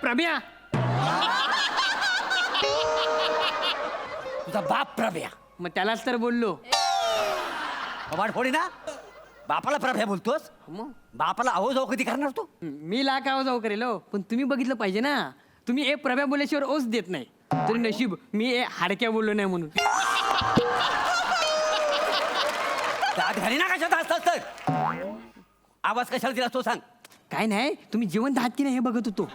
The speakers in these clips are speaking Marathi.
प्रभ्या. तुझा बाप प्रभ्या. मग त्यालाच तर बोललो. वाट फोडी ना. बापाला प्रभ्या बोलतोस. मग बापाला आहो जाऊ कधी करणार तू. मी लाख आवाज जाऊ करेल हो. पण तुम्ही बघितलं पाहिजे ना. तुम्ही ए प्रभ्या बोलल्याशिवाय ओस देत नाही. तरी नशीब मी ए हाडक्या बोललो नाही म्हणून. दात घाली ना कशात असतात तर. आवाज कशाला दिला तो सांग. काय नाही तुम्ही जिवंत आहात की नाही हे बघत होतो.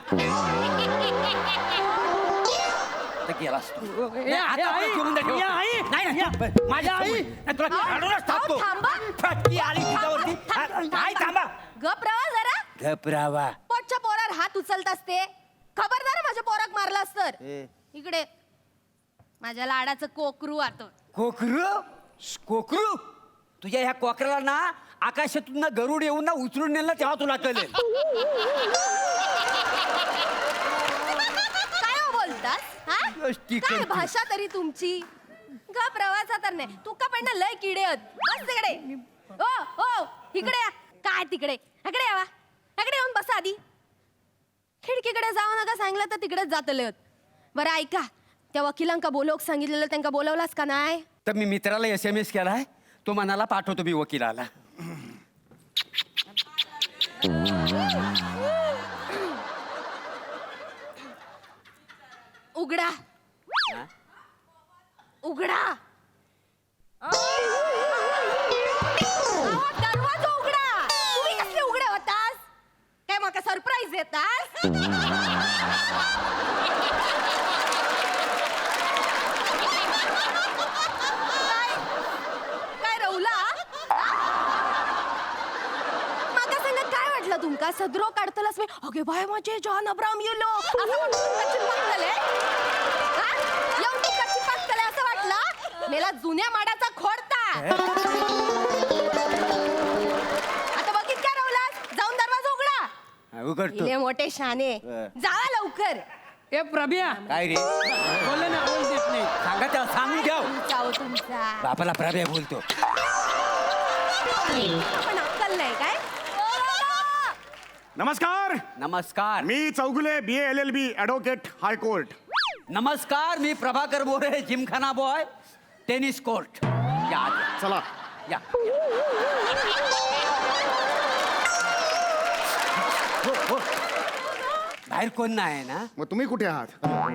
तर गेलास तू. ए, नाही, आता आई, आपलं जिवंत ठेव. या, आई. नाही, नाही, या. माझ्या आई. नाही, तुला काढूनच टाकतो. थांबा. फटकी आली तुझ्यावरती. आई थांबा. गप राहा जरा. घबरावा. पोटच्या पोरावर हात उचलत असते. खबरदार माझ्या पोराक मारलास तर. इकडे माझ्या लाडाचं कोकरू आता. कोकरू. कोकरू. तुझ्या ह्या कोकराला ना आकाशातून ना गरुड येऊन ना उचलून नेलं तेव्हा तुला कळेल. काय हो बोलतास हा? गोष्टी काय करते. भाषा तरी तुमची. गप रवाचा तर नाही तू का पण लय किडे आहेत. बस तिकडे. ओ ओ इकडे या. काय तिकडे इकडे यावा. इकडे येऊन बसा आधी. खिडकीकडे जाऊ नका सांगितलं तर तिकडेच जातले बरं. ऐका त्या वकिलांका बोलवक सांगितलेलं त्यांना बोलवलास का नाही. तर मी मित्राला SMS केलाय. तो मनाला पाठवतो मी वकिलाला. उघडा उघडा. दरवाजा उघडा. तुम्ही कसले उघडे होतास. काय मका सरप्राईज देतास. काय रवला. माका सांगा काय वाटलं तुमका सदरो काढतलास मी. अगे बाय माझे जॉन अब्राहम येलो असं म्हणून कच्ची पाकतले. येऊन तू कच्ची पाकतले असं वाटलं. मेला जुन्या माडाचा खोडता. आता बघित काय रवलास. जाऊन दरवाजा उघडा. उघडतो. इले मोठे शाने जावा लवकर. ए प्रभ्या काय रे. बोलले ना आवाज देत नाही. सांगा त्याला सांगून घ्या. जाओ तुमचा बापाला प्रभ्या बोलतो. पण अक्कल नाही काय. नमस्कार. नमस्कार. मी Chougule BA LLB advocate high court. नमस्कार. मी Prabhakar More gymkhana boy tennis court. या आत. चला. या हो. बाहेर कोण नाही ना. मग तुम्ही कुठे आहात.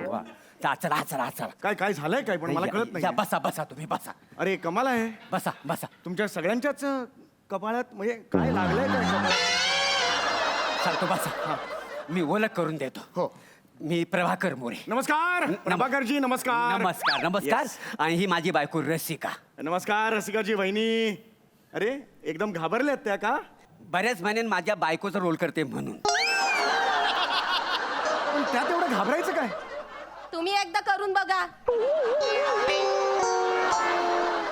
वा. चला चला चला. काय काय झालंय काय पण मला कळत या, नाही. बसा बसा तुम्ही बसा. अरे कमाल आहे. बसा बसा. तुमच्या सगळ्यांच्याच कपाळात म्हणजे काय लागलंय काय कपाळात. सांगतो बसा. मी ओळख करून देतो. हो. मी प्रभाकर मोरे. नमस्कार प्रभाकरजी. नमस्कार. नमस्कार नमस्कार. Yes. आणि ही माझी बायको रसिका. नमस्कार रसिकाजी वहिनी. अरे एकदम घाबरल्यात त्या का. बऱ्याच महिन्यान माझ्या बायकोचा रोल करते म्हणून. पण त्यात एवढं घाबरायचं काय. तुम्ही एकदा करून बघा.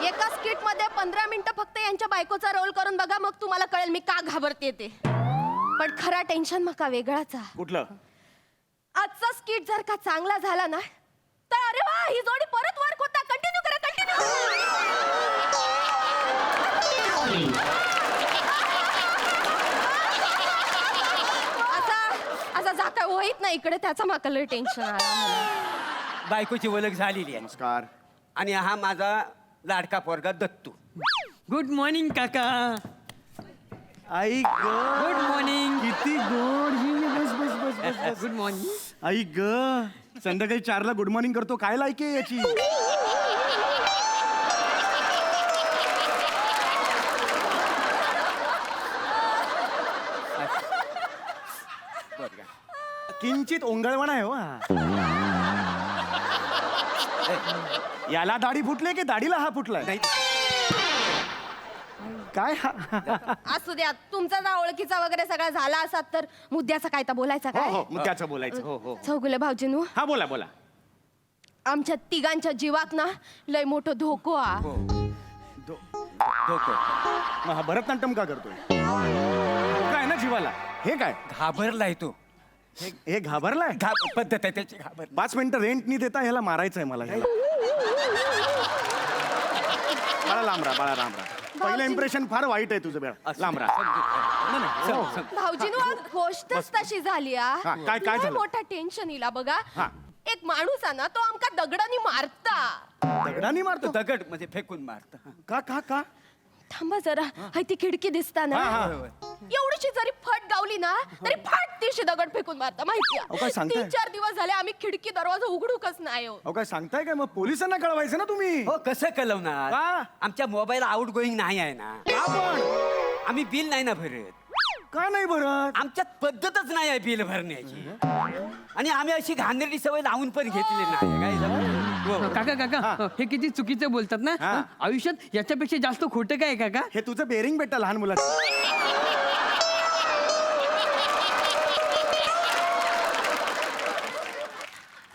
एका स्किट मध्ये 15 मिनिटं फक्त यांच्या बायकोचा रोल करून बघा. मग तुम्हाला कळेल मी का घाबरते ते. पण खरा टेन्शन मका वेगळाच आहे. कुठलं. आजचा स्किट जर का चांगला झाला ना तर अरे वा ही जोडी परत वर्क होता. कंटिन्यू करा कंटिन्यू. असा जाता होईत ना इकडे त्याचा माका लय टेन्शन आला मला. बायकोची ओळख झालेली आहे. नमस्कार. आणि हा माझा लाडका पोरगा दत्तू. गुड मॉर्निंग काका. आई ग. Good morning. किती गोड. बस बस बस बस बस. Good morning. आई ग. संध्याकाळी 4ला गुड मॉर्निंग करतो. काय लायकी आहे याची. किंचित ओंगळवण आहे हो हा. याला दाढी फुटली की दाढीला हा फुटलाय. नाही काय हा. असू द्या. तुमचा जर ओळखीचा वगैरे सगळा झाला असत तर मुद्द्याचा काय तर बोलायचा हो काय. हो मग त्याचं बोलायचं. हो हो. चौगुले भाऊजीनू हा बोला बोला. आमच्या तिघांच्या जीवात ना लय मोठं धोको हा. डोकं. मग हा भरतनाट्यम का करतोय. काय ना जीवाला. हे काय. घाबरलाय तो. हे घाबरलाय. पद्धत आहे त्याची. घाबर. 5 मिनिटं रेंट नाही देता ह्याला मारायचंय मला. ह्याला बाळा लांब राहा. बाळा लांब राहा. पहिलं इम्प्रेशन फार वाईट आहे तुझं बेळा. लांब राहा. नाही, नाही, हो. भाऊजीनो आज गोष्टच तशी झाली हा, काय लय झालं? मोठा टेन्शन इला बघा. हा. एक माणूस आहे ना तो आमका दगडानी मारता. दगडानी मारतो. दगड म्हणजे फेकून मारत. का का का थांबा जरा हाय ती खिडकी दिसता ना हा, हा. एवढीशी जरी फट गावली ना तरी फट तिशी दगड फेकून मारता अहो, काय माहिती सांगताय? 3-4 दिवस झाले आम्ही खिडकी दरवाजा उघडूकच नाही हो. अहो काय सांगताय काय? मग पोलिसांना कळवायचं ना तुम्ही. हो कसं कळवणार? का? आमच्या मोबाईल आउट गोईंग नाही आहे ना. का पण? आम्ही बिल नाही ना भरत. का नाही भरत? आमच्यात पद्धतच नाही आहे बिल भरण्याची. आणि आम्ही अशी घाणेरडी सवय लावून पण घेतली नाही. काय झालं? हो. काका काका हे किती चुकीचं बोलतात ना. हा. आयुष्यात याच्यापेक्षा जास्त खोटं काय आहे, काका? हे तुझं बेरिंग बेटा लहान मुलाचं.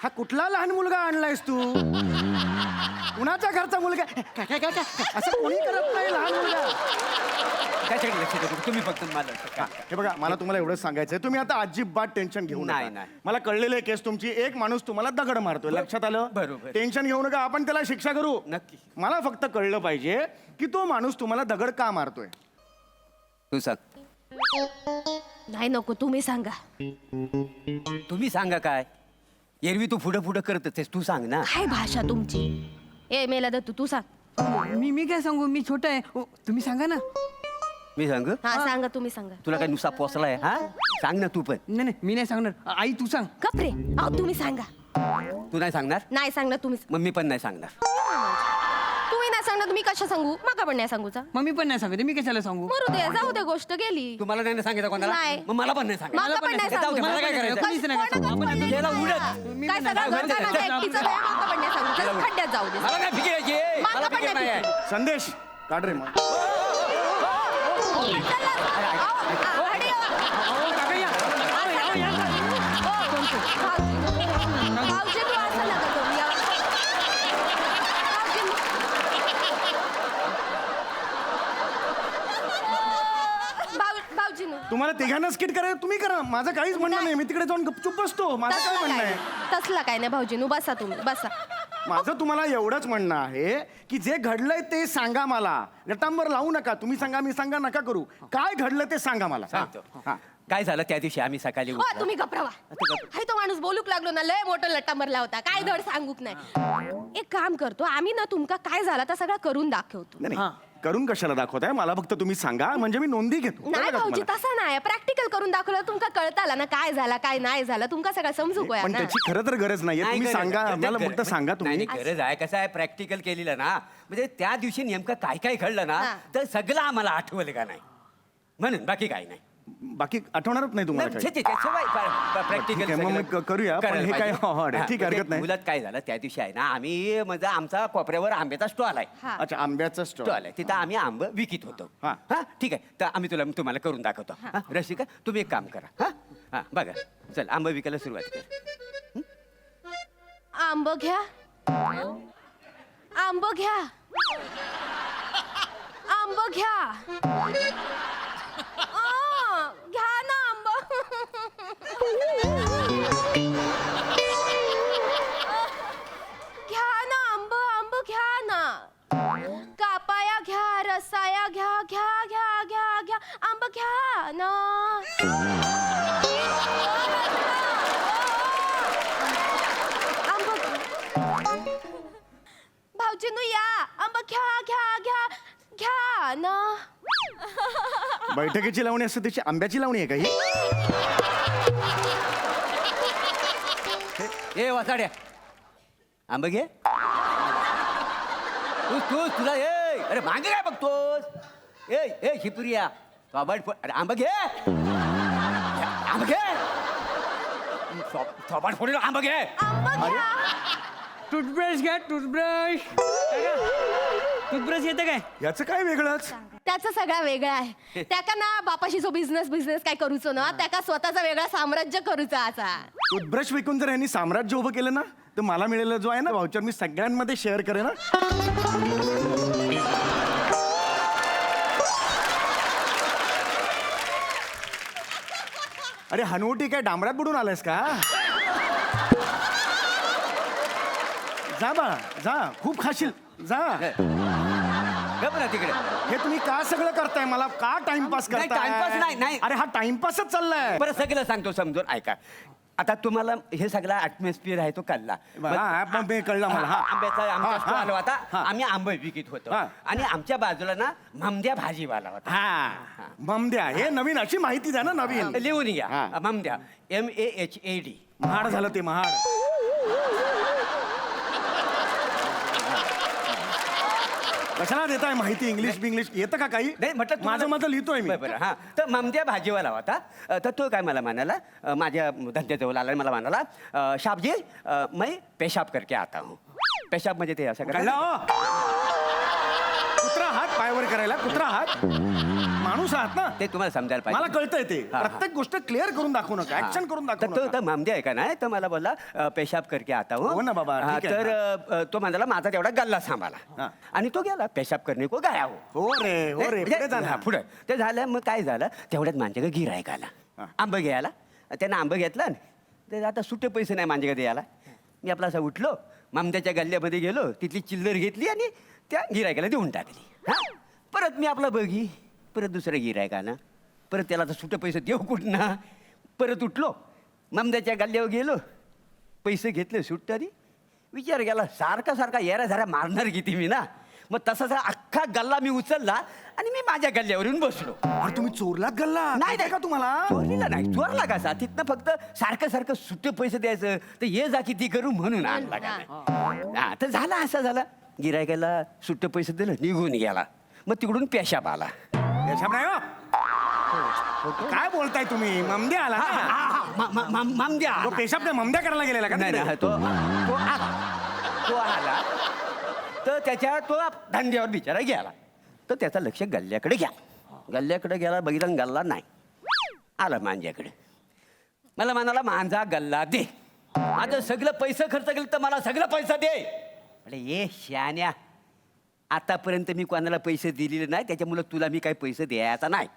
हा कुठला लहान मुलगा आणलायस तू? कुणाच्या घरचा मुलगा? काय काय काय काय? असं कोणी करत नाही लहान मुलगा. त्याच्याकडे लक्ष देतो तुम्ही फक्त मला हा, हे बघा मला तुम्हाला एवढंच सांगायचंय, तुम्ही आता अजिबात टेन्शन घेऊ नाही, नका. नाही. मला कळलेलं आहे केस तुमची. एक माणूस तुम्हाला दगड मारतोय, लक्षात आलं? बरोबर. टेन्शन घेऊ नका, आपण त्याला शिक्षा करू. नक्की. मला फक्त कळलं पाहिजे की तो माणूस तुम्हाला दगड का मारतोय. तू सांग. नाही नको तुम्ही सांगा. तुम्ही सांगा काय. एरवी तू पुढं पुढं करत होतेस. तू सांग ना. काय भाषा तुमची. ए मेला दत्तू तू सांग. मी काय सांगू, मी छोटा आहे. तुम्ही सांगा ना. मी सांग. हा सांगा तुम्ही सांगा. तुला काय नुसा पोचलाय? हा सांग ना तू पण. नाही नाही मी नाही सांगणार. आई तू सांग. कपरे अहो तुम्ही सांगा. तू नाही सांगणार. नाही सांगणार तुम्ही. मग मी पण नाही सांगणार. तुम्ही नाही सांगणार तुम्ही कशा सांगू. माका पण नाही सांगूचा. मग मी पण नाही सांगते. मी कशाला सांगू? मरू दे जाऊ दे गोष्ट गेली. तुम्हाला नाही ना सांगितलं कोणाला. नाही. मग मला पण नाही सांगितलं. माका पण नाही जाऊ दे, सांगू. मला काय करायचं. कोणीच नाही सांगू. कोणालाच पण नाही गेला सांगू. उडत. मी काय पण सगळं नाही घरचा सांगू. माझ्या एकटीचं नाही, माका पण नाही सांगू. चल, खड्ड्यात जाऊ दे. मला काय फिकीर यायची. मला मला पण फिकीर नाही नाही आहे. संदेश काढ रे मग. चला. अहो, अरे, काका या. भाऊजी तू असं नका करू. या. भाऊजी तुम्हाला तिघांना स्किट करायचं तुम्ही करा. माझं काहीच म्हणणं नाही. मी तिकडे जाऊन गपचूप बसतो. माझं काय म्हणणं आहे? तसला काय नाही भाऊजी बसा तुम्ही बसा. माझं तुम्हाला एवढंच म्हणणं आहे की जे घडलंय ते सांगा मला. रटांबर लावू नका. तुम्ही सांगा मी सांगा नका करू. काय घडलं ते सांगा मला. सांगतो. हा. काय झालं त्या दिवशी आम्ही सकाळी हो उठलो. तुम्ही गप्रावा. हाय तो माणूस बोलूक लागलो ना लय मोठं लट्टा मारला होता. काय धड सांगूक नाही. एक काम करतो आम्ही ना तुमका काय झाला तर सगळं करून दाखवतो. नाही नाही. करून कशाला दाखवताय? मला फक्त तुम्ही सांगा म्हणजे मी नोंदी घेतो. नाही कळलं का भाऊजी तुम्हाला? तसं नाही प्रॅक्टिकल करून दाखवलं तुमका कळताला ना काय झाला काय नाही झालं तुमका सगळं समजू पण ना. त्याची खरं तर गरज नाहीये. नाही, तुम्ही गरज सांगा. आहे. मला गरज फक्त सांगा तुम्ही. नाही, गरज आहे. कसं आहे प्रॅक्टिकल केलेलं ना म्हणजे त्या दिवशी नेमकं काय काय घडलं ना हा. तर सगळं आम्हाला आठवलं का नाही म्हणून बाकी काही नाही. बाकी आठवणारच नाही तुम्हाला काही. ठीक आहे, मग मी करूया, पण हे काय hard आहे. ठीक आहे, हरकत नाही. मुलात काय झालं त्या दिवशी आहे ना आम्ही म्हणजे आमचा कोपऱ्यावर आंब्याचा स्टॉल आहे. हा. अच्छा आंब्याचा स्टॉल. स्टॉल आहे तिथं आम्ही आंब विकित होतो. हा. हा ठीक आहे तर आम्ही तुम्हाला करून दाखवतो. हा, रसिका तुम्ही एक काम करा. हा हा बघा चल आंब विकायला सुरुवात कर. आंब घ्या आंब घ्या आंब घ्या घ्या ना आंब घ्या ना आंब आंब घ्या ना कापाया घ्या रसाया घ्या घ्या घ्या घ्या घ्या आंब घ्या ना आंब भाऊजीनो या आंब घ्या घ्या घ्या घ्या ना बैठकीची लावणी असते त्याची आंब्याची लावणी आहे का ही? ए वासाड्या आंब घे. तू तुला ए अरे मागे काय बघतोस. ए ए शिपुरिया अरे आंब घे. आंब घे. थोबाड फोडील आंब घे. आंब घ्या टूथब्रश घ्या. टूथब्रश टूथब्रश येतं काय? याचं काय वेगळंच? त्याचं सगळं वेगळं आहे. त्याका ना बापाशी जो बिझनेस काय करूचो ना त्याका स्वतःचा वेगळा साम्राज्य करूचा असा. टूथब्रश विकून जर यांनी साम्राज्य उभं केलं ना तर मला मिळेल जो आहे ना वाउचर मी सगळ्यांमध्ये शेअर करेन ना. अरे हनुवटी काय डांबरात बुडून आलायस का? जा बाळा जा खूप खाशील जा. गप ना तिकडे. हे तुम्ही का सगळं करताय मला का टाइमपास नाही, करताय टाइमपास नाही. अरे हा टाइमपासच चाललाय बरं सगळं सांगतो समजून ऐका. आता तुम्हाला हे सगळा ॲटमॉस्फिअर आहे तो कळला. कळलं मला हा. आंब्याचा आमचा हा, स्टॉल हा, होता. हा. आम्ही आंबे विकत होतो हा. आणि आमच्या बाजूला ना ममद्या भाजीवाला होता. हा ममद्या हे नवीन अशी माहिती द्या ना नवीन लिहून घ्या. हा. ममद्या MAHAD. महाड झालं ते महाड कशाला देताय माहिती इंग्लिश बिंग्लिश येतं का काही नाही म्हटलं तुम्हाला- माझं लिहितोय मी बरं हा. तर ममद्या भाजीवाला होता. तर तो काय मला म्हणाला, माझ्या धंद्याजवळ आला आणि मला म्हणाला, शाबजी मैं पेशाब करके आता हूँ. पेशाब म्हणजे ते असं कळलं करायला. कुत्रा हात पायावर करायला कुत्रा हात माणूस आहात ना ते तुम्हाला समजायला मला पाहिजे. कळतंय ते हा, हा. प्रत्येक गोष्ट क्लिअर करून दाखवू नका ऍक्शन करून तर दाखवू तो नका ममद्या आहे का नाही तर मला बोलला पेशाब करके आता हूँ. हो ना बाबा, हा, ठीक आहे. तर तो म्हणाला माझा तेवढा गल्ला हा. सांभाळा आणि तो गेला पेशाब करणे को गाया हो. हो रे पुढे जा ना. पुढे ते झालं. मग काय झालं तेवढ्यात माझ्याकडे गिरायक आला हा. आंबं घ्यायला. त्यानं आंबं घेतलं आणि ते आता सुट्टे पैसे नाही माझ्याकडे द्यायला. मी आपला असं उठलो ममद्याच्या गल्ल्यामध्ये गेलो तिथली चिल्लर घेतली आणि त्या गिरायकाला देऊन टाकली. हा परत मी आपला बघी परत दुसरं गिरायक आला. परत त्याला आता सुट्टे पैसे देऊ कुठनं. परत उठलो ममद्याच्या गल्ल्यावर गेलो पैसे घेतले सुट्टारी. विचार केला सारखा येरा झरा मारणार किती मी ना. मग तसा अख्खा गल्ला मी उचलला आणि मी माझ्या गल्ल्यावर येऊन बसलो. अरे तुम्ही चोरलात गल्ला नाही का तुम्हाला चोरीला नाही चोरला कसा. तिथनं फक्त सारखं सुट्टे पैसे द्यायचं तर ये जा किती करू म्हणून आणला का नाही. हा तर झालं असं झालं. गिरायकाला सुट्टे पैसे दिलं निघून गेला. मग तिकडून पेशाब आला. पेशाब नाही हो? काय बोलताय तुम्ही ममद्या आला ना? ममद्या तो पेशाब नाही ममद्या करायला गेलेला का नाही तिकडे? नाही तो आला तर त्याच्या तो धंद्यावर बिचारा गेला. तर त्याचं लक्ष गल्ल्याकडे गेला बघितलं गल्ला नाही. आला मांज्याकडे मला म्हणाला माझा गल्ला दे. माझं सगळं पैसे खर्च केलं तर मला सगळं पैसा दे. अरे ये शान्या आतापर्यंत मी कोणाला पैसे दिलेले नाही त्याच्यामुळे तुला मी काही पैसे द्यायचा नाही.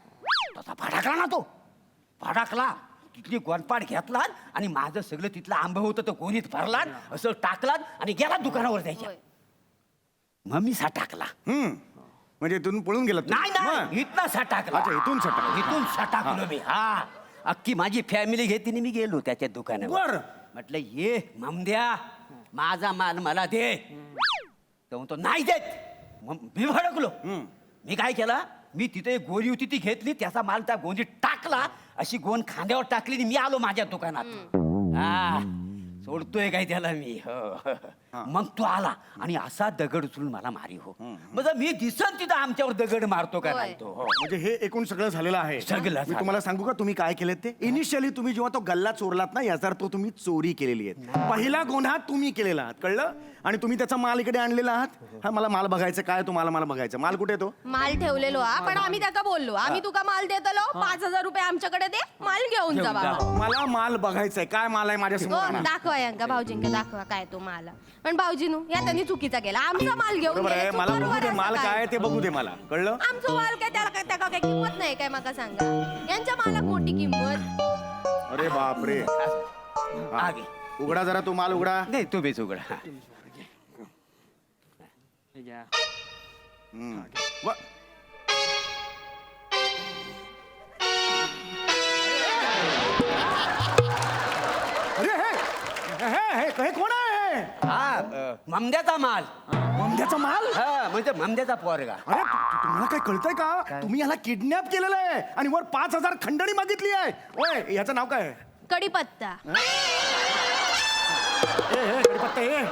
तसा फडाकला ना तो फडाकला. तिथली गोनपाट घेतला आणि माझं सगळं तिथलं आंबं होतं तर गोणीत भरला असं टाकला आणि गेला दुकानावर द्यायच्या. होय. मग मी सा टाकला. म्हणजे इथून पळून गेला नाही नाही इथनं सा टाकला. अच्छा, इथून सा टाकला. इथून सा टाकलो मी. हा अख्खी माझी फॅमिली घेतली मी गेलो त्याच्या दुकानावर. बरं. म्हटलं ये ममद्या माझा माल मला दे. तो म्हणतो नाही देत. मग मी भडकलो. मी काय केला मी तिथे एक गोणी होती ती घेतली त्याचा माल त्या गोणीत टाकला. अशी गोण खांद्यावर टाकली आणि मी आलो माझ्या दुकानात. हा सोडतोय काय त्याला मी. हो. मग तो आला आणि असा दगड उचलून मला मारी हो. मग मी दिसन तिथं आमच्यावर दगड मारतो का नाही तो. हो. म्हणजे हे एकूण सगळं झालेलं आहे सगळं मी झालं. तुम्हाला सांगू का तुम्ही काय केलं ते इनिशियली तुम्ही जेव्हा तो गल्ला चोरलात ना याचा अर्थ तुम्ही चोरी केलेली आहे. पहिला गुन्हा तुम्ही केलेला आहात कळलं. आणि तुम्ही त्याचा माल इकडे आणलेला आहात. हा मला माल बघायचं काय तुम्हाला मला बघायचं माल कुठे तो माल ठेवलेलो हा पण आम्ही त्याका बोललो आम्ही तुका माल देतलो 5,000 रुपये आमच्याकडे दे माल घेऊन जा बाबा. मला माल बघायचंय काय माल आहे माझ्या हो समोर आणा. दाखवा यांका भाऊजींका दाखवा काय तो माल. पण भाऊजीनू या त्यांनी चुकीचा केला आमचा माल घेऊन बरोबर आहे गेले. मला बरोबर बघू दे असं माल काय आहे ते बघू दे मला कळलं. आमचं माल काय त्याका काय किंमत नाही काय माका सांगा. यांच्या मालाक मोठी किंमत. अरे बापरे आगे. उघडा जरा तो माल उघडा. नाही तू बेच उघड. हा. हे घ्या. व- अरे हे कोण आहे हा ममद्याचा माल. ममद्याचा माल. हा म्हणजे ममद्याचा पोरगा. अरे तुम्हाला काय कळतंय का तुम्ही याला किडनॅप केलेलं आहे आणि वर 5,000 खंडणी मागितली आहे. ओय याचं नाव काय आहे? कडीपत्ता. कडीपत्ता ए.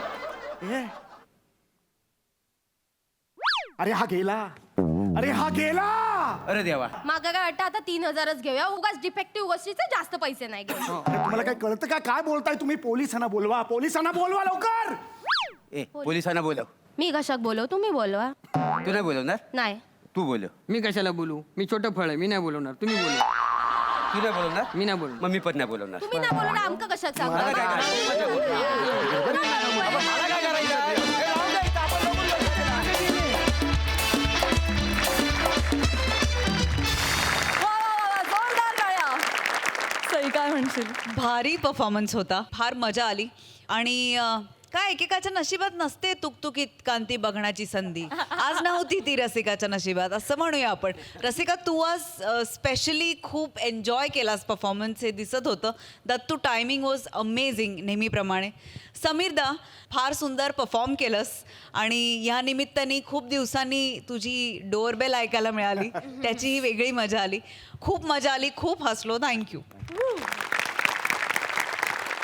अरे हा गेला. अरे देवा माका काय वाटतं आता 3,000च घेऊया उगाच डिफेक्टिव्ह गोष्टीचे जास्त पैसे नाही घेऊ. अरे तुम्हाला काय कळतं का काय बोलताय तुम्ही पोलिसांना बोलवा लवकर. ए पोलिसांना बोलव. मी कशाक बोलव तुम्ही बोलवा. तू नाही बोलवणार नाही तू बोलव. मी कशाला बोलू मी छोटं फळ आहे मी नाही बोलवणार तुम्ही बोलू. तू नाही बोलवणार मी नाही बोलू. मग मी पण नाही बोलवणार. तुम्ही नाही बोलवलं आमका कशाक सांगा. मला काय करायचं? मला काय करायचं? ए, राहू दे, इथं आपण बघून घेऊ. जोरदार टाळ्या. सई काय म्हणशील? भारी परफॉर्मन्स होता फार मजा आली आणि काय एकेकाच्या नशिबात नसते तुकतुकीत कांती बघण्याची संधी. आज नव्हती ती रसिकाच्या नशिबात असं म्हणूया आपण. रसिका, तू आज स्पेशली खूप एन्जॉय केलास परफॉर्मन्स, हे दिसत होतं. दत्तू, टायमिंग वॉज अमेझिंग नेहमीप्रमाणे. समीरदा, फार सुंदर परफॉर्म केलंस आणि या निमित्ताने खूप दिवसांनी तुझी डोअरबेल ऐकायला मिळाली, त्याचीही वेगळी मजा आली. खूप मजा आली, खूप हसलो. थँक्यू.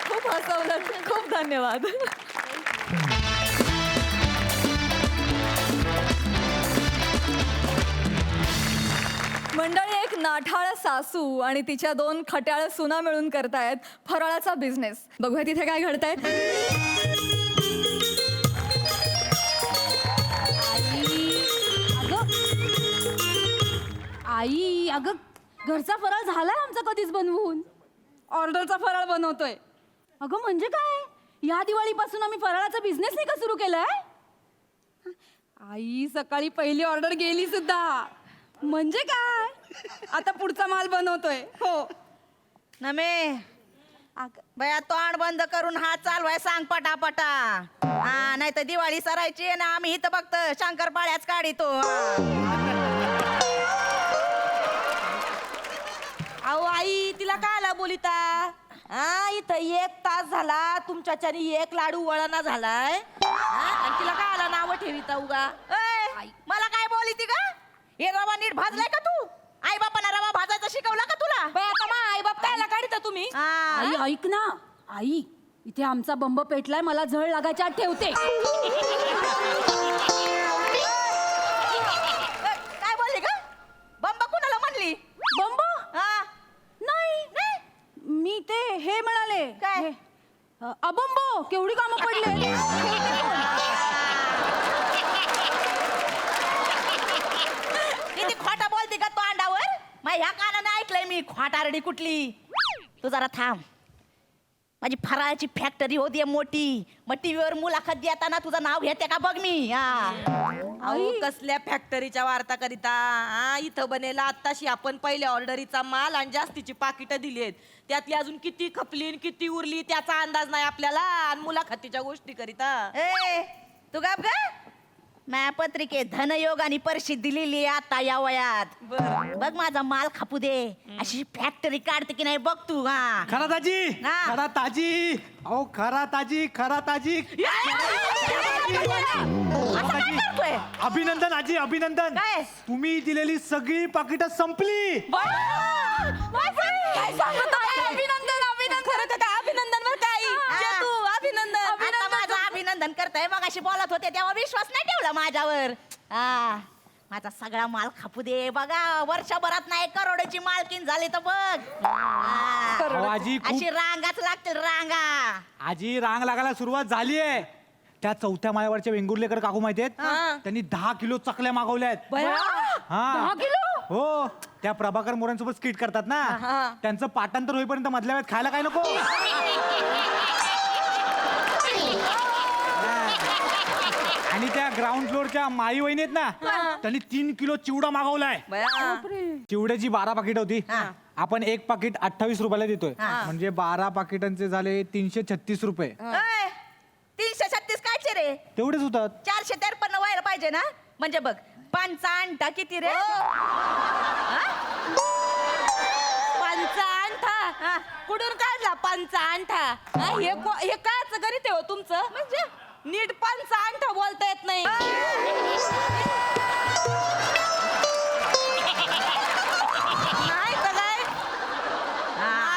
खूप हसवलं, खूप धन्यवाद. मंडळी, एक नाठाळ सासू आणि तिच्या 2 खट्याळ सुना मिळून करतायत फराळाचा बिझनेस. बघूया तिथे काय घडतायत. आई, अगं घरचा फराळ झालाय आमचा कधीच बनवून. ऑर्डरचा फराळ बनवतोय. अगं म्हणजे काय, या दिवाळीपासून आम्ही फराळाचा बिझनेस नाही का सुरू केलाय? आई, सकाळी पहिली ऑर्डर गेली सुद्धा. म्हणजे काय? आता पुढचा माल बनवतोय. हो. नमे बया तोंड बंद करून हात चालवाय सांग पटापटा. हा, नाही तर दिवाळी सरायची ना, आम्ही इथं फक्त शंकरपाळ्याच काढितो. अहो आई, तिला कायला बोलिता? हा, इथं 1 तास झाला तुमच्याच्यानी 1 लाडू वळणा झालाय. आणि तिला कायला नाव ठेविता उगा? मला काय बोलिती का? हे रवा नीट भाजलाय का तू? आई बापांना रवा भाजायचा शिकवला का तुला? आता मा आई बाप कायला काढिता तुम्ही? आई ऐक ना, आई इथे आमचा बंब पेटलाय, मला झळ लागायच्या आत ठेवते. काय बोलली का? बंब कुणाला म्हणली? बंब? हा, नाही, मी ते हे म्हणाले. काय? हे, अबंबो, केवढी कामं पडले. किती खोटा बोलते का तो अंडावर? मग ह्या कानाने ऐकलंय मी खोटारडी कुठली. तू जरा थांब. माझी फराळाची फॅक्टरी होती मोठी. मग टीव्हीवर मुलाखत देताना तुझं नाव घेते का बघ मी. अहो, कसल्या फॅक्टरीच्या वार्ता करिता? हा, इथं बनेला आत्ताशी आपण पहिल्या ऑर्डरीचा माल आणि जास्तीची पाकिटं दिली आहेत. त्यातली अजून किती खपली आणि किती उरली त्याचा अंदाज नाही आपल्याला. आणि मुलाखतीच्या गोष्टी करिता ए, तू गाप ग. माझ्या पत्रिकेत धनयोग आणि परिषद दिलेली आहे आता या वयात. बघ माझा माल खापू दे. अशी फॅक्टरी काढते की नाही बघ तू. हा, खरा ताजी, हा. खरा ताजी, अहो खरा ताजी, खरा ताजी. असं काय करतोय? अभिनंदन आजी, अभिनंदन. काय? तुम्ही दिलेली सगळी पाकिटं संपली. काय सांगतो? अभिनंदन, अभिनंदन. खरं का काय? अभिनंदन बरं काय? हा. तू अभिनंदन. आता माझं अभिनंदन करताय. मग अशी बोलत होते तेव्हा विश्वास नाही ठेवला माझ्यावर. हा, माझा सगळा माल खापू दे. बघा वर्षभरात नाही करोडची मालकीन झाली तर बघ. हा. अहो, आजी खूप अशी रांगाच लागतील रांगा. आजी रांग लागायला सुरुवात झालीये. त्या 4थ्या माळ्यावरच्या वेंगुर्लेकर काकू माहितीयेत, त्यांनी 10 किलो चकल्या मागवल्यात. हा, 10 किलो? हो. त्या प्रभाकर मोऱ्यांसोबत स्किट करतात ना, त्यांचं पाठांतर होईपर्यंत मधल्या वेळेत खायला काय नको. आणि त्या ग्राउंड फ्लोअरच्या माई वहिनी आहेत ना, त्यांनी 3 किलो चिवडा मागवलाय. चिवड्याची 12 पाकिट होती. आपण 1 पाकिट 28 रुपयाला देतोय, म्हणजे 12 पाकिटांचे झाले 336 रुपये. 336 कायचे रे? तेवढेच होतात. 453 व्हायला पाहिजे ना. म्हणजे बघ 5 अंडा किती रे? पंचांठा कुठून काढला पंचांठा? हे काच गणित आहे हो तुमचं? म्हणजे नीट पंचांठा बोलता येत नाही. नाही तर काय?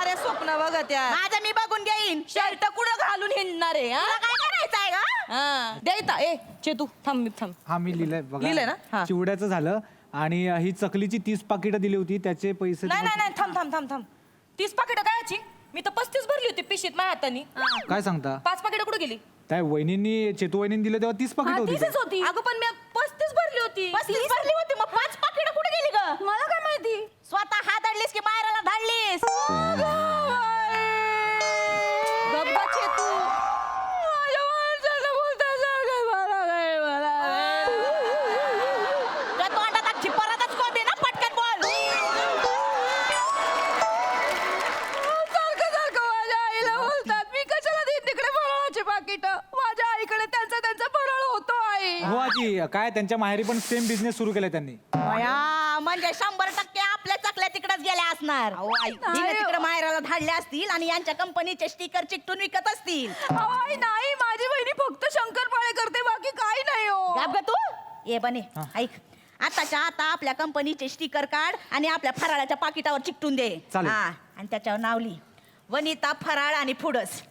अरे स्वप्न बघत या. माझं मी बघून घेईन. शर्ट कुठं घालून हिंडणार आहे? तुला काय करायचंय का? हा, द्यायचा. ए चेतू थांब थांब. हा, मी लिहिलंय बघा. लिहिलंय ना? हा. चिवड्याचं झालं. आणि ही चकलीची 30 पाकिटं दिली होती, त्याचे पैसे नाही नाही नाही, थांब थांब थांब थांब. 30 पाकिटं कायची? मी तर 35 भरली होती पिशीत माझ्या हातानी. काय सांगता? 5 पाकिटं कुठे गेली? त्या वहिनींनी, चेतू वहिनींनी दिले तेव्हा 30 पाकिट होती. 30च होती. अगं पण मी 35 भरली होती. 35 भरली होती. मग 5 पाकिटं कुठे गेली ग? मला काय माहिती. स्वतः हादडलीस की मायराला धाडलीस? गप्पा चेतू. त्या तोंडात अख्खी परतच कोंबी ना, पटकन बोल. सारखं सारखं माझ्या आईला बोलतात. मी कशाला देईन तिकडे फराळाची पाकिट? माझ्या नाही काय त्यांच्या माहेरी पण सेम बिझनेस सुरू केलाय त्यांनी. बया, म्हणजे 100% आपल्या चकल्या तिकडेच गेल्या असणार हिने तिकडे माहेराला धाडल्या असतील आणि यांच्या कंपनीचे स्टिकर चिकटून विकत असतील. आई नाही, माझी बहिणी फक्त शंकरपाळे करते, बाकी काही नाही हो. गाब ग तू ये बने ऐक, आताच्या आता आपल्या कंपनीचे स्टिकर काढ आणि आपल्या फराळाच्या पाकिटावर चिकटून दे. चालेल. हा, आणि त्याच्यावर नाव लिही वनिता फराळ आणि फुडस.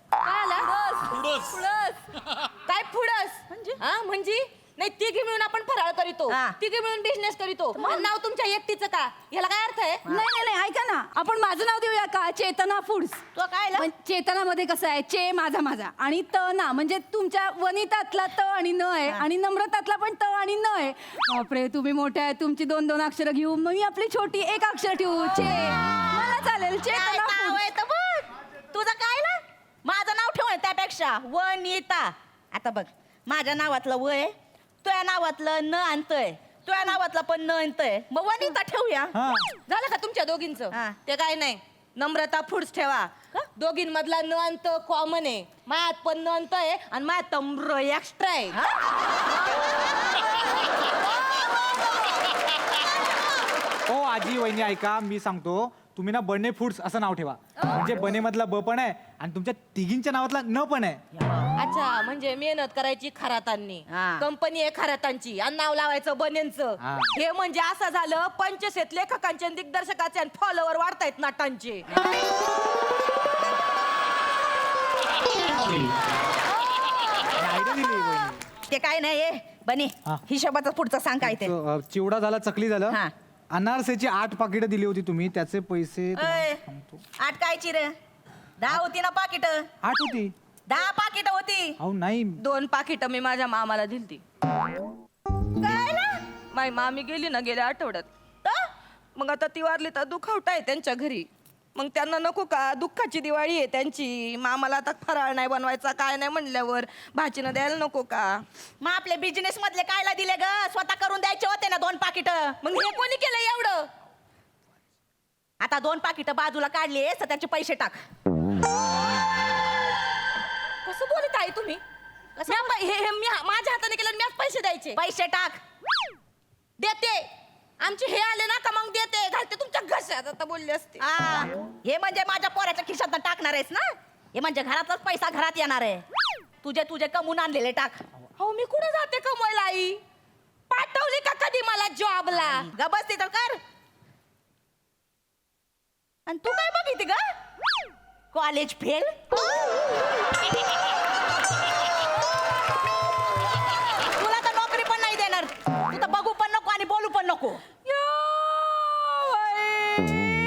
काय पुढस म्हणजे म्हणजे नाही तिघी मिळून आपण फराळ करीतो, हा. तिघी मिळून बिझनेस करीतो. आणि नाव तुमच्या एकटीचं का, याला काय अर्थ आहे? नाही नाही, ऐका ना, आपण माझं नाव देऊया का, चेतना फूड्स. तो काय ला? चेतनामध्ये कसं आहे, चे माझा माझा आणि त ना, म्हणजे तुमच्या वनितातला त आणि न आहे आणि नम्रतातला पण त आणि न आहे. बापरे, तुम्ही मोठ्या आहे, तुमची 2-2 अक्षरं घेऊ, मग मी आपली छोटी 1 अक्षर ठेवू, चे. मला चालेल, काय चेतना नाव फूड्स. आहे तर बघ. तुझं काय ना, माझं नाव ठेव त्यापेक्षा वनिता. आता बघ, माझ्या नावातलं व आहे, तुझ्या नावातलं न आणतोय, तुझ्या नावातलं पण न आणतोय, मग वनिता ठेवूया. झालं का तुमच्या दोघींचं? हा. ते काय नाही, नम्रता फूड्स ठेवा. दोघींमधला न अंत कॉमन आहे, मायात पण न अंत आहे आणि मायात तम्र एक्स्ट्रा आहे. हो आजी वहिनी ऐका, मी सांगतो, तुम्ही ना बने फूड्स असं नाव ठेवा. म्हणजे बने मधला ब पण आहे आणि तुमच्या तिघींच्या नावातला न पण आहे. अच्छा, म्हणजे मेहनत करायची खरातांनी, हा. कंपनी आहे खरातांची आणि नाव लावायचं बनेंचं. हा. हे म्हणजे असं झालं, 25 लेखकांचे आणि दिग्दर्शकाचे आणि फॉलोवर वाढतायत नाटांचे. आयडिया दिली वहिनी. ते काय नाही बने, हा. हिशोबाचं पुढचं सांग काय ते. चिवडा झाला, चकली झालं, हा. अनारसेची 8 पाकिटं दिली होती तुम्ही, त्याचे पैसे तुम्हाला अय, सांगतो. 8 कायची रे? 10 होती ना पाकिट? 8 होती. 10 पाकिट होती. अहो नाही, 2 पाकिटं मी माझ्या मामाला दिलती. काय ना? माझी मामी गेली ना गेल्या आठवड्यात, तर? मग आता ती वारली तर दुखावट आहे त्यांच्या घरी. मग त्यांना नको का, दुःखाची दिवाळी आहे त्यांची, मामाला आता फराळ नाही बनवायचा काय नाही म्हणल्यावर भाचीनं द्यायला नको का? मग आपले बिझनेस मधले कायला दिले ग? स्वतः करून द्यायचे होते ना 2 पाकिट. मग हे कोणी केलं एवढं? आता 2 पाकिट बाजूला काढली तर त्याचे पैसे टाक. कसं बोलत आहे तुम्ही? हे मी माझ्या हाताने केलं, मी आज पैसे द्यायचे. पैसे टाक. देते, आमचे हे आले ना का मग देते, घालते तुमच्या घशात. आता बोलले असते. हा, हे म्हणजे माझ्या पोराच्या खिशात टाकणार आहेस ना? हे म्हणजे घरातलाच पैसा घरात येणार आहे. तुझे तुझे कमवून आणलेले टाक. हो, मी कुठे जाते कमवायला? आई पाठवली का कधी मला जॉबला? गबस तिथं कर. आणि तू काय बघितली ग? College fail. तुला तर नोकरी पण नाही देणार. तू तर बघू पण नको आणि बोलू पण नको.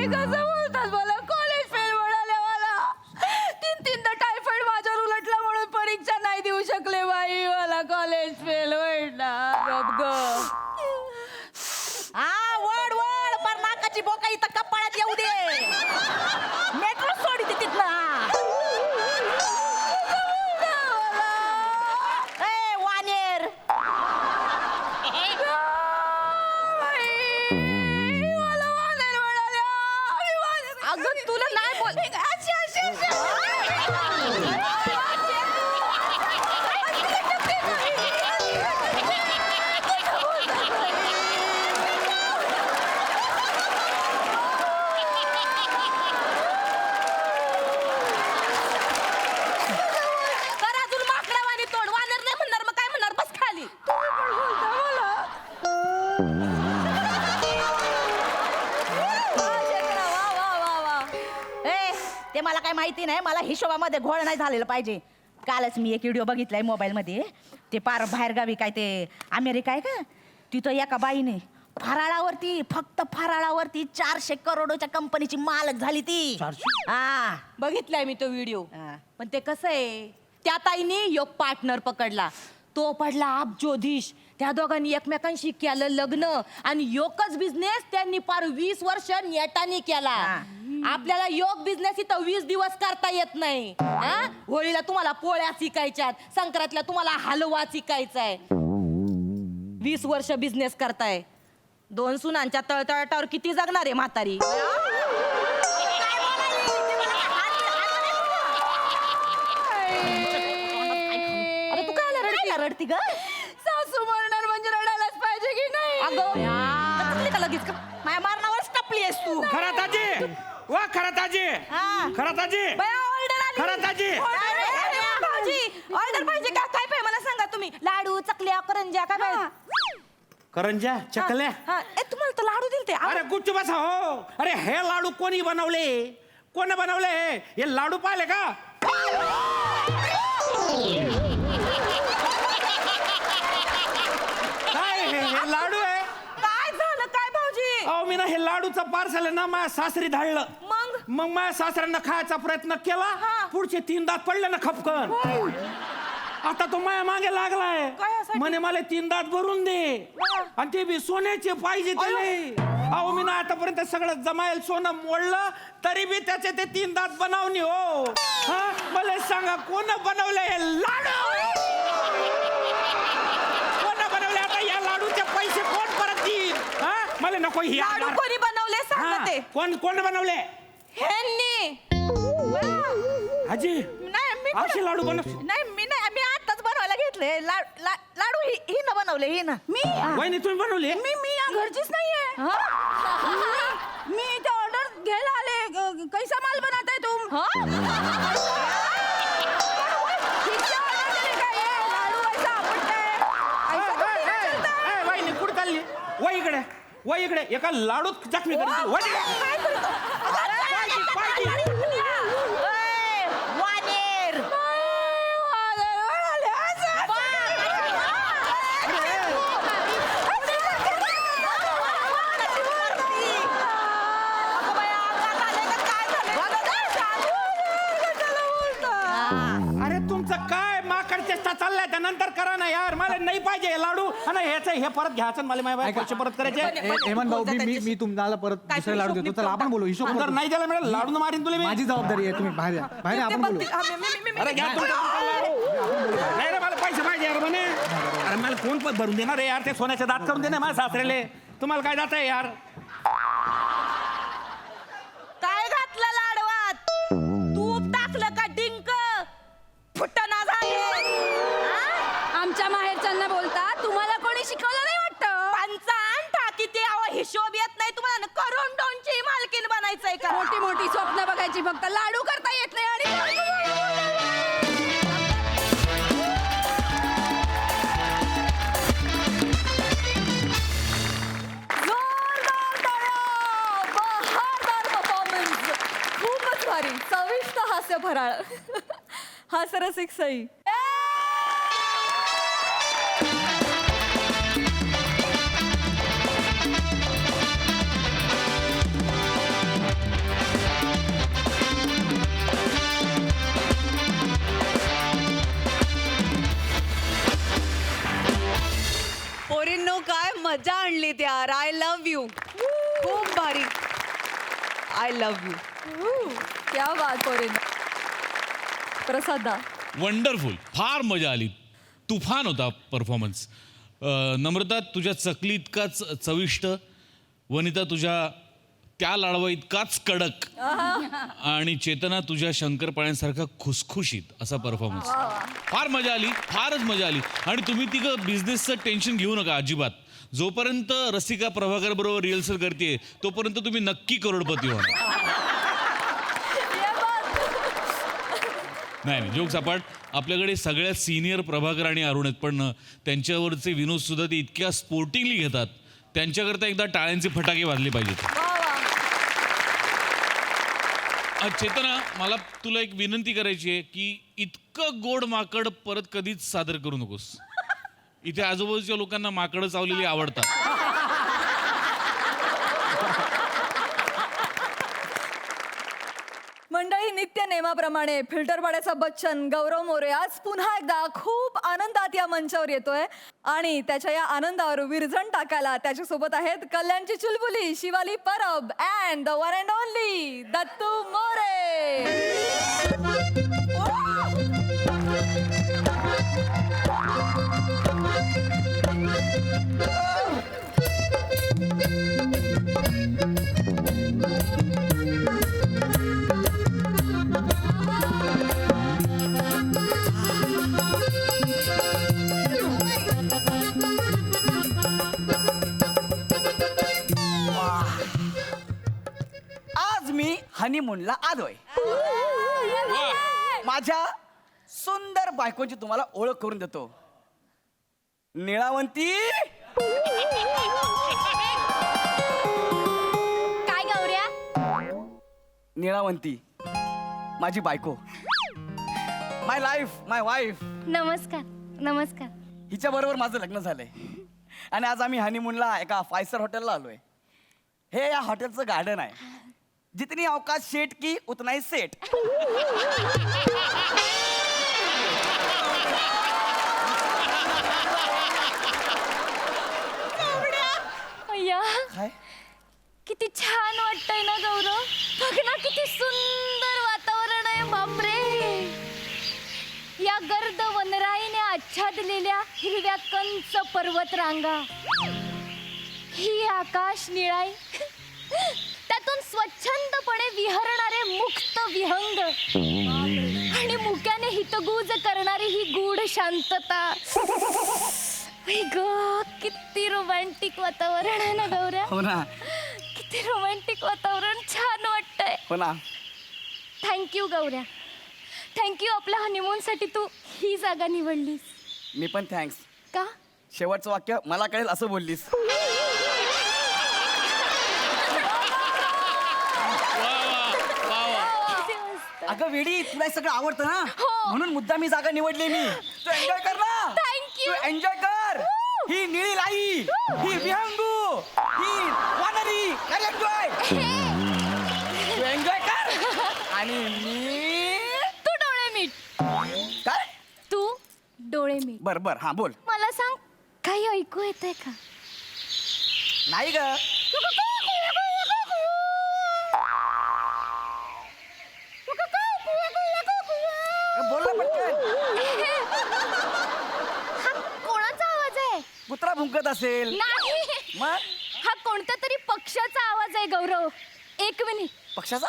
कसं बोलतात मला, कॉलेज फेल म्हणाले मला. 3-3दा टायफॉइड माझ्यावर उलटला म्हणून परीक्षा नाही देऊ शकले बाई, मला कॉलेज फेल म्हणणार. गप गप. हा, वड वड पर नाकाची बोका इथं कपाळात येऊ दे. मेट्रो सोडी तिथनं. ए वानेर, मला वानेर म्हणाल्या. मी वानेर. अगं तुला नाही बोल. अशी अशी अशी. तर अजून माकडावाणी तोंड. वानर नाही म्हणणार मग काय म्हणणार? बस खाली. ए ते मला काय माहिती नाही. मला हिशोबामध्ये घोळ नाही झालेलं पाहिजे. कालच मी एक व्हिडिओ बघितलाय मोबाईलमध्ये. ते पार बाहेरगावी काय ते अमेरिका आहे का, तिथं एका बाईने फराळावरती, फक्त फराळावरती 400 करोडच्या कंपनीची मालक झाली ती. हा, बघितलाय मी तो व्हिडिओ. हा. पण ते कसं आहे, त्या ताईने योग पार्टनर पकडला, तो पडला अब्जोधीश. त्या दोघांनी एकमेकांशी केलं लग्न आणि योगच बिझनेस त्यांनी पार 20 वर्ष नेटाने केला. आपल्याला योग बिझनेस इथं 20 दिवस करता येत नाही. हा? होळीला तुम्हाला पोळ्या शिकायच्यात, संक्रांतीला तुम्हाला हलवा शिकायचाय. 20 वर्ष बिझनेस करताय. 2 सुनांच्या तळतळाटावर किती जगणार आहे म्हातारी? अरे तू काय रडती ग? सासू मरणार म्हणजे टपली का लगेच का माझ्या मारणावरच टपली आहेस तू खरा ताजी वा खरा ताजी खरा ताजी ऑर्डर आली खरा ताजी भाऊजी ऑर्डर पाहिजे का काय पाहिजे मला सांगा तुम्ही लाडू चकल्या करंज्या काय पाहिजे करंज्या चकल्या हा ए तुम्हाला तर लाडू दिलते अरे गुच्छ बसा हो अरे हे लाडू कोणी बनवले कोण बनवले हे लाडू पाहिले का काय हे लाडू आहे काय झालं काय भाऊजी अहो मी ना हे लाडूचं पार्सल ना माझ्या सासरी धाडलं मग मग माझ्या सासऱ्यांना खायचा प्रयत्न केला पुढचे 3 दात पडले ना खपकन आता तो माझ्या मागे लागलाय कशासाठी? म्हणे मला 3 दात भरून दे आणि ते बी सोन्याचे पाहिजे त्याले अहो मी ना आतापर्यंत सगळं जमायला सोनं मोडलं तरी बी त्याचे ते 3 दात बनवणी हो हा मला सांगा कोण बनवले हे लाडू कोण बनवले आता या लाडूचे पैसे कोण परत देईल हा मला नको ही लाडू कोणी बनवले सांगा ते कोण कोण बनवले ह्यांनी आजी नाही मी असे लाडू बनव नाही मी आताच बनवायला घेतले लाडू ही न बनवले ही ना मी वहिनी तुम्ही बनवले मी या घरचीच नाहीये मी इथे ऑर्डर घ्यायला आले कैसा माल बनवताय तुम किससे order देने का ये? लाडू ऐसा आपटताय. ऐसा तो नहीं चलता. वहिनी कुठे चालली वय इकडे एका लाडूत जखमी करते वानेर अरे तुमचं काय माकड चेष्टा चाललाय त्यानंतर करा ना यार मला नाही पाहिजे हे लाडू आणि ह्याचं हे परत घ्यायचं मला माझ्या पैसे परत करायचे हेमंत भाऊ मी तुम्हाला परत दुसरे लाडू देतो चला आपण बोलू हिशोब जर नाही दिला मिळेल लाडू मारीन तुला मी माझी जबाबदारी आहे तुम्ही बाहेर या बाहेर या, आपण बोलू अरे घ्या तुमचं नाही रे मला पैसे पाहिजे यार म्हणे अरे मला कोण पण भरून देणार रे यार ते सोन्याचे दात करून दे ना माझ्या सासरेले तुम्हाला काय जात आहे यार काय घातलं लाडवात तूप टाकलं का डिंक फुटना झाले आमच्या माहेरच्यांना बोलता तुम्हाला कोणी शिकवलं नाही वाटतं पंचान टाकी ते हिशोब येत नाही तुम्हाला करून डोनची मालकीन बनायचंय का मोठी मोठी स्वप्न बघायची फक्त लाडू करता येत नाही आणि जोरदार टाळ्या! बहारदार परफॉर्मन्स खूपच भारी चविष्ट हास्य फराळ हास्यरसिक सई पोरींनो काय मजा आणली यार आय लव्ह यू खूप भारी आय लव्ह यू क्या बात पोरीन प्रसादा वंडरफुल फार मजा आली तुफान होता परफॉर्मन्स नम्रता तुझ्या चकली इतकाच चविष्ट वनिता तुझ्या त्या लाडवा इतकाच कडक आणि चेतना तुझ्या शंकरपाळ्यांसारखा खुसखुशीत असा परफॉर्मन्स फार मजा आली फारच मजा आली आणि तुम्ही तिघं बिझनेसचं टेन्शन घेऊ नका अजिबात जोपर्यंत रसिका प्रभाकर बरोबर रिहर्सल करते तोपर्यंत तुम्ही नक्की करोडपती होणार नाही जोक सपाट आपल्याकडे सगळ्यात सिनियर प्रभाकर आणि अरुण आहेत पण त्यांच्यावरचे विनोद सुद्धा ते इतक्या स्पोर्टिंगली घेतात त्यांच्याकरता एकदा टाळ्यांचे फटाके वाजले पाहिजेत चेतना मला तुला एक विनंती करायची आहे की इतकं गोड माकड परत कधीच सादर करू नकोस इथे आजूबाजूच्या लोकांना माकडं चावलेली आवडतात मंडळी नित्य नेमाप्रमाणे फिल्टरपाड्याचा बच्चन गौरव मोरे आज पुन्हा एकदा खूप आनंदात या मंचावर येतोय आणि त्याच्या या आनंदावर विरजण टाकायला त्याच्यासोबत आहेत कल्याणची चुलबुली Shivali Parab and the one and only Dattu More हनीमूनला आलोय. माझ्या सुंदर बायकोची तुम्हाला ओळख करून देतो. निळावंती. काय गौऱ्या? निळावंती माझी बायको, माय लाईफ, माय वाईफ. नमस्कार. नमस्कार. हिच्या बरोबर माझं लग्न झालंय आणि आज आम्ही हनीमूनला एका 5 स्टार हॉटेलला आलोय. हे या हॉटेलचं गार्डन आहे. जितनी अवकाश सेट की उतना ही सेट. अय्या, काय किती छान वाटतंय ना गौरव. बघ ना किती सुंदर वातावरण आहे. बापरे, या गर्द वनराईने आच्छादलेल्या हिरव्या कंच पर्वत रांगा, ही आकाश निळाई, त्यातून स्वच्छंदपणे विहरणारे मुक्त विहंग आणि मुक्याने हितगुज करणारी ही गूढ शांतता. आई ग, किती रोमॅन्टिक वातावरण आहे ना गौऱ्या. हो ना, किती रोमॅन्टिक वातावरण. छान वाटतंय. हो ना. Thank you Gaurya, thank you. आपल्या हनीमून साठी तू ही जागा निवडलीस. मी पण थँक्स. का? शेवटचं वाक्य मला कळेल असं बोललीस. अगं वेडी, तुला हे सगळं आवडतं ना, म्हणून मुद्दा मी जागा निवडली. मी तू एन्जॉय कर ना. थँक्यू. तू एन्जॉय कर. ही निळी लाई, ही विहंगू, ही वानरी. कर एन्जॉय. तू एन्जॉय कर आणि मी. तू डोळे मीट. काय? तू डोळे मीट. बर बर, हा बोल. मला सांग, काही ऐकू येतंय का? नाही ग. बोल ना पटकन. हा कोणाचा आवाज आहे? कुत्रा भुंकत असेल. नाही, मग हा कोणत्या तरी पक्ष्याचा आवाज आहे गौरव. एक मिनिट. पक्षाचा.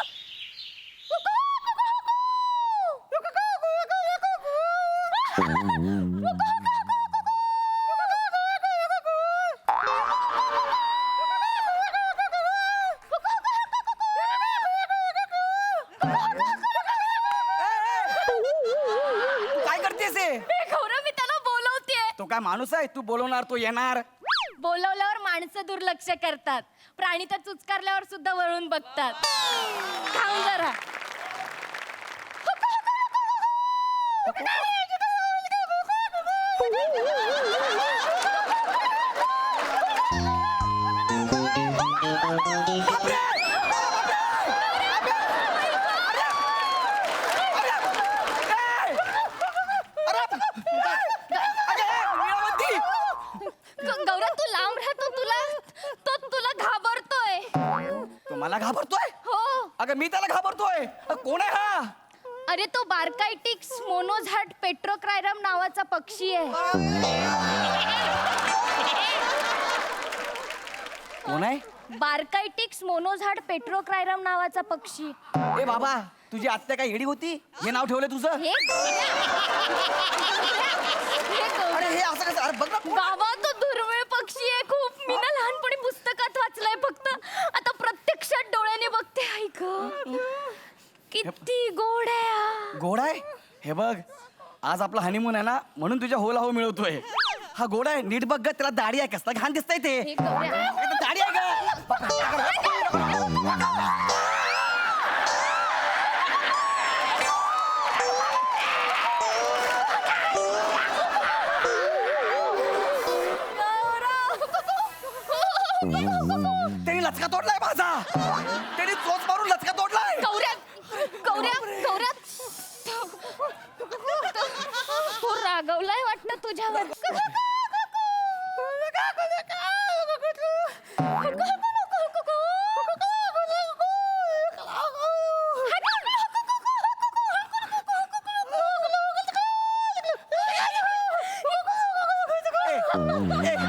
काय करतेस हे? गौरव, मी त्याला बोलवतेय. तो काय माणूस आहे? तू बोलवणार तो येणार. बोलवल्यावर माणसं दुर्लक्ष करतात. प्राणी तर चुचकारल्यावर सुद्धा वळून बघतात. थांब जरा. गौरव, तू लांब राहतो. तुला घाबरतोय. तो मला घाबरतोय? हो. अगं मी त्याला घाबरतोय. कोण आहे हा? अरे, तो बार्कायटिक्स मोनोझाट पेट्रोक्रायरम नावाचा पक्षी आहे. कोण आहे? बार्कायटिक्स मोनोझाट पेट्रोक्रायरम नावाचा पक्षी. ए बाबा, तुझी आत्या काय येडी होती? हे नाव ठेवलं तुझं? हे अरे हे असं कसं? अरे बघ ना. बाबा, तो दुर्मिळ पक्षी आहे खूप. मी ना लहानपणी पुस्तकात वाचलंय फक्त. आता प्रत्यक्षात डोळ्याने बघते. ऐक, किती गोड आहे हा. गोड आहे? हे बघ, आज आपला हनीमून आहे ना, म्हणून तुझ्या होला हो मिळवतोय. हा गोड आहे. नीट बघ ग, त्याला दाढी आहे. कसला घाण दिसतंय ते. हे गौऱ्या. दाढी आहे का? त्यांनी लचका तोडलाय माझा. त्यांनी चोच मारून लचका तोडलाय. गौऱ्या, गौऱ्या, गौऱ्या. तो रागवलाय वाटतं तुझ्यावर.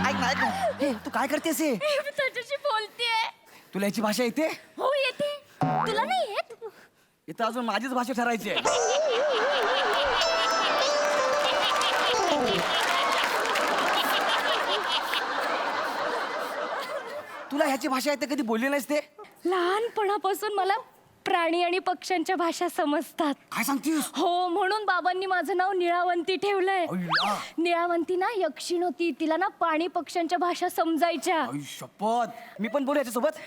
ऐक ना, ऐक ना. ए, तू काय करतेस हे? मी त्याच्याशी बोलतेय. तुला याची भाषा येते? हो, येते. तुला नाही येत? इथं अजून माझीच भाषा ठरायची आहे. तुला ह्याची भाषा येते? कधी बोलली नाहीस ते? लहानपणापासून मला प्राणी आणि पक्ष्यांच्या भाषा समजतात. काय सांगतीस? हो, म्हणून बाबांनी माझं नाव निळावंती ठेवलंय. अय्या. निळावंती ना यक्षिण होती, तिला ना प्राणी पक्ष्यांच्या भाषा समजायच्या. आई शपथ, मी पण बोलू याच्यासोबत.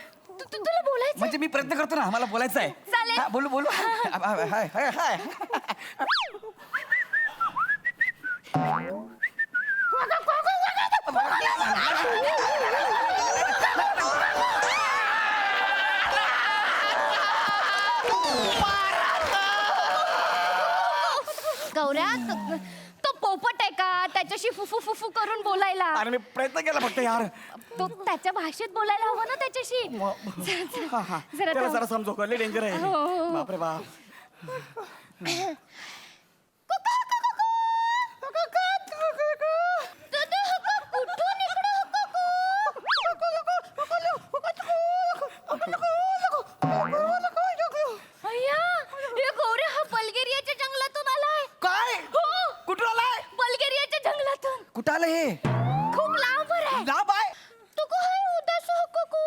तुला बोलायचं म्हणजे मी प्रयत्न करतो ना, मला बोलायचं आहे. चालेल. हा, बोलू बोलू. हाय हाय हाय. गौऱ्या, तो पोपट आहे का त्याच्याशी फुफू फुफू करून बोलायला? अरे मी प्रयत्न केला फक्त यार. तो त्याच्या भाषेत बोलायला हवं ना त्याच्याशी. जरा त्याला थांब. जरा समजव, लय डेंजर आहे. हो, हो. बापरे बाप. कुठून इकडं अय्या, हे गौऱ्या हा बल्गेरियाच्या जंगलातून आलाय. काय? हो, कुठून आलाय? बल्गेरियाच्या जंगलातून. कुठं आलं हे? खूप लांब आहे. लांब आहे. तू काय उदास हो कुकू?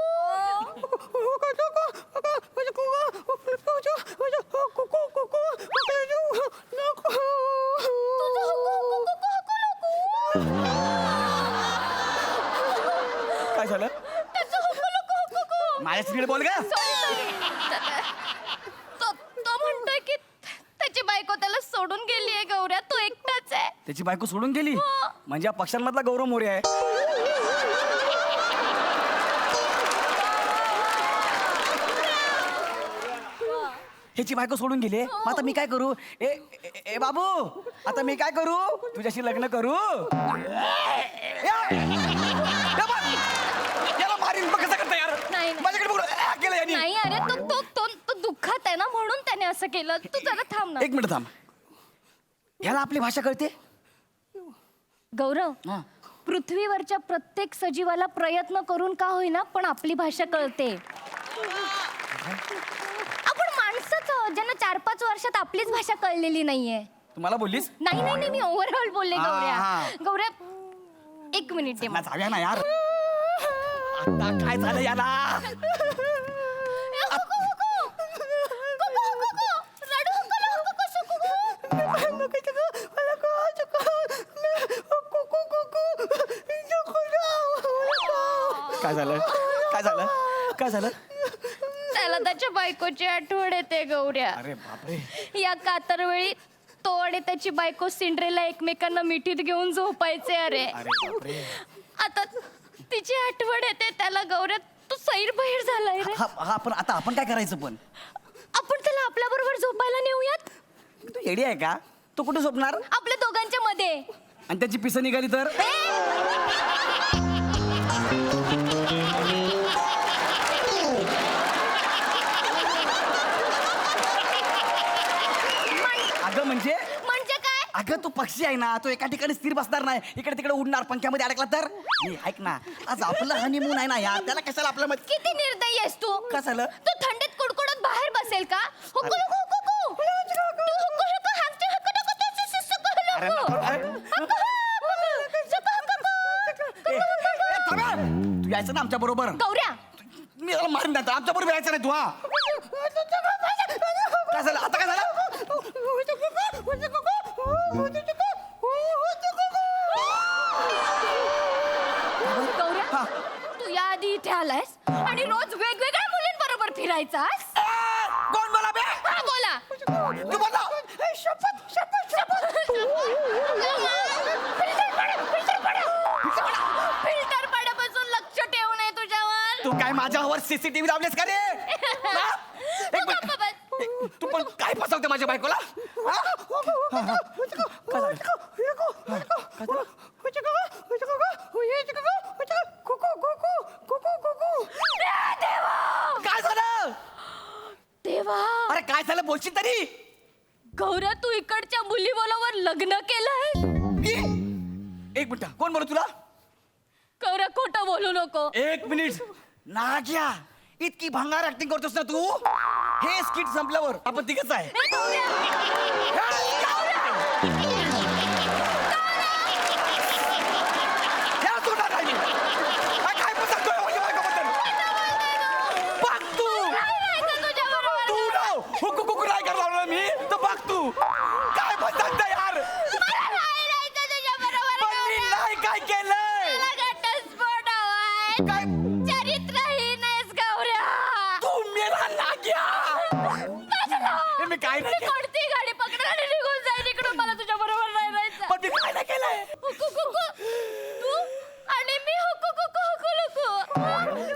काय झालं? माझ्या स्त्रीला बोल का? तो म्हणतोय की त्याची बायको त्याला सोडून गेलीये. गौऱ्या, तू एकटाच आहे. त्याची बायको सोडून गेली हो. म्हणजे या पक्ष्यांमधला गौरव मोरे आहे. ह्याची बायको सोडून गेली. मग आता मी काय करू? ए ए- ए बाबू, आता मी काय करू? तुझ्याशी लग्न करू? याला मारीन बघ कसं करता यार. नाही, नाही. माझ्याकडे बघ, केलं यांनी. नाही, अरे तो दुःखात आहे ना, म्हणून त्याने असं केलं. तू जरा थांब ना. एक मिनिट थांब. याला आपली भाषा कळते? गौरव, हा. पृथ्वीवरच्या प्रत्येक सजीवाला प्रयत्न करून का होईना पण आपली भाषा कळते. आपण माणसंच आहोत, ज्यांना 4-5 वर्षात आपलीच भाषा कळलेली नाहीये. तुम्हाला बोललीस? नाही नाही नाही, मी ओव्हरऑल बोलले. हा, गौऱ्या, हा. गौऱ्या, एक मिनिट दे ना मला. जाऊया ना यार. आता काय झालं याला? काय झालं? काय झालं? काय झालं? त्याला त्याच्या बायकोची आठवण येते. गौऱ्या, अरे बापरे. या कातरवेळी तो आणि त्याची बायको सिंड्रेला एकमेकांना मिठीत घेऊन झोपायचे. अरे अरे बापरे. आता तिची आठवण येते त्याला. गौऱ्या, तू सैर बहिर झालाय रे. हा पण आता आपण काय करायचं पण? आपण त्याला आपल्या बरोबर झोपायला नेऊयात. तू येडी आहे का? तू कुठे झोपणार? आपल्या दोघांच्या मध्ये. आणि त्याची पिसं निघाली तर? अगं म्हणजे काय? अगं तू पक्षी आहे ना, तो एका ठिकाणी स्थिर बसणार नाही, इकडे तिकडे उडणार, पंख्यामध्ये अडकला तर? मी ऐक ना, आज आपलं हनीमून आहे ना यार, त्याला कशाला आपल्या मध्ये? किती निर्दयी आहेस तू. काय झालं? तू थंडीत कुडकुडत बाहेर बसेल का? हुकू हुकू हुकू हुकू. तू हुकू हुकू हाकते हक्क नको त्याची सुसुक हलू. अरे नको, अरे. हक्क तू यायचं ना आमच्या बरोबर. गौऱ्या, मी याला मारून द्या, आमच्या बरोबर यायचं नाही तू. हा काय झालं? आता काय झालं? गौऱ्या, तू या आधी इथे आलायस आणि रोज वेगवेगळ्या मुलींबरोबर फिरायचास. कोण बोला बे? हा, बोला. तू बोला. शपथ शपथ शपथ. फिल्टर पाड्यापासून लक्ष ठेवू नये तुझ्यावर. तू काय माझ्यावर सीसीटीव्ही लावलेस का रे? हा? एक मिनिट. तू पण काय फसवते माझ्या बायकोला? हा? हा, हा. काय झालं? हा, काय झालं? काय झालं? देवा, अरे काय झालं बोलशील तरी? गौऱ्या, तू इकडच्या मुलीबरोबर लग्न केलंय. एक मिनिट, कोण बोलू तुला? गौऱ्या, खोटं बोलू नको. एक मिनिट. नाग्या, इतकी भंगार ऍक्टिंग करतोस ना तू? हे स्किट संपल्यावर आपण तिघच आहे. ए, गौऱ्या. या सोडा नाही. काय पण सांगतोय माझ्या बायकोबद्दल? बघ तू. काय व्हायचं तुझ्याबरोबर? तू ना चरित्रहीन आहेस गौऱ्या. तू मेला नाग्या. हे मी काय नाही केलं. कोणती गाडी पकडून आणि निघून जाईल इकडून. मला तुझ्या बरोबर नाही राहायचं. पण मी काय नाही केलंय. हुकू कुकू. तू आणि मी हुकू कुकू हुकू लुकू.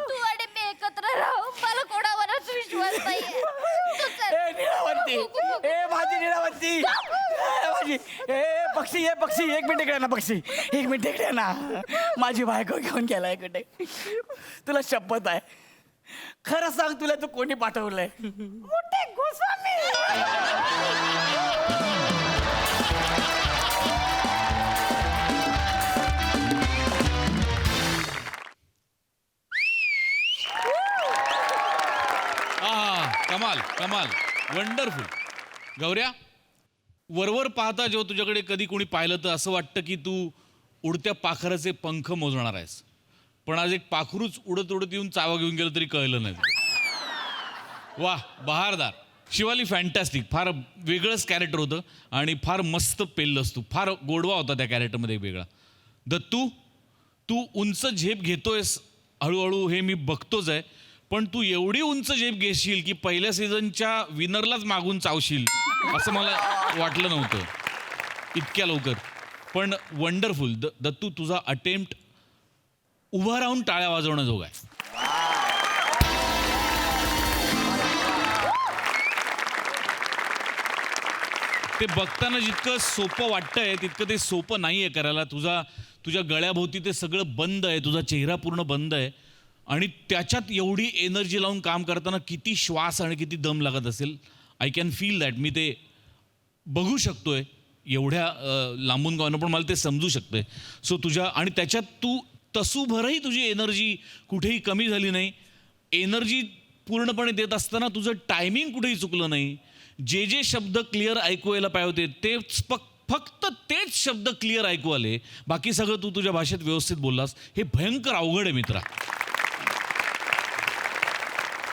तू आणि मी एकत्र राहू. मला कोणावरच विश्वास नाहीये. तू चल. ए निळावंती, ए माझी निळावंती, ए माझी, ए पक्षी, ए पक्षी, एक मिनिट इकडे ना पक्षी, एक मिनिट इकडे ना. माझी बायको घेऊन गेलाय कुठे. तुला शपथ आहे, खरं सांग तुला तू कोणी पाठवलंय. मोठे गोस्वामी. कमाल कमाल वंडरफुल. गौऱ्या, वरवर पाहता जेव्हा तुझ्याकडे कधी कोणी पाहिलं तर असं वाटतं की तू उडत्या पाखराचे पंख मोजणार आहेस. पण आज एक पाखरूच उडत उडत येऊन चावा घेऊन गेलं तरी कळलं नाही तुला. वाह, बहारदार. शिवाली फॅन्टॅस्टिक. फार वेगळंच कॅरेक्टर होतं आणि फार मस्त पेललंस तू. फार गोडवा होता त्या कॅरेक्टरमध्ये वेगळा. दत्तू, तू उंच झेप घेतोयस हळूहळू हे मी बघतोच आहे. पण तू एवढी उंच झेप घेशील की पहिल्या सीझनच्या विनरलाच मागून चावशील असं मला वाटलं नव्हतं इतक्या लवकर. पण वंडरफुल. दत्तू, तुझा अटेम्प्ट उभा राहून टाळ्या वाजवणं जोग आहे. ते बघताना जितकं सोपं वाटतंय तितकं ते सोपं नाही आहे करायला. तुझ्या गळ्याभोवती ते सगळं बंद आहे, तुझा चेहरा पूर्ण बंद आहे आणि त्याच्यात एवढी एनर्जी लावून काम करताना किती श्वास आणि किती दम लागत असेल. I can feel that. मी ते बघू शकतोय एवढ्या लांबून गावनं, पण मला ते समजू शकतंय. सो आणि त्याच्यात तू तसूभरही तुझी एनर्जी कुठेही कमी झाली नाही. एनर्जी पूर्णपणे देत असताना तुझं टायमिंग कुठेही चुकलं नाही. जे शब्द क्लिअर ऐकू यायला पाहिजे होते तेच फक्त तेच शब्द क्लिअर ऐकू आले. बाकी सगळं तू तुझ्या भाषेत व्यवस्थित बोललास. हे भयंकर अवघड आहे मित्रा.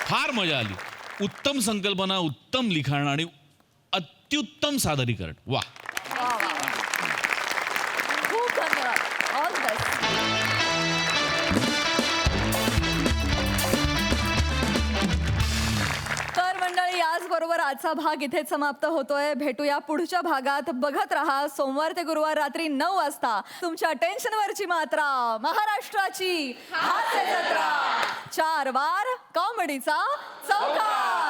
फार मजा आली. उत्तम संकल्पना, उत्तम लिखाण आणि अत्युत्तम सादरीकरण. वा. खूप धन्यवाद. All best. तर मंडळी, याचबरोबर आजचा भाग इथेच समाप्त होतोय. भेटूया पुढच्या भागात. बघत रहा सोमवार ते गुरुवार रात्री 9 वाजता तुमच्या टेन्शनवरची मात्रा, महाराष्ट्राची हास्य जत्रा. 4 वार कॉमेडीचा चौकार.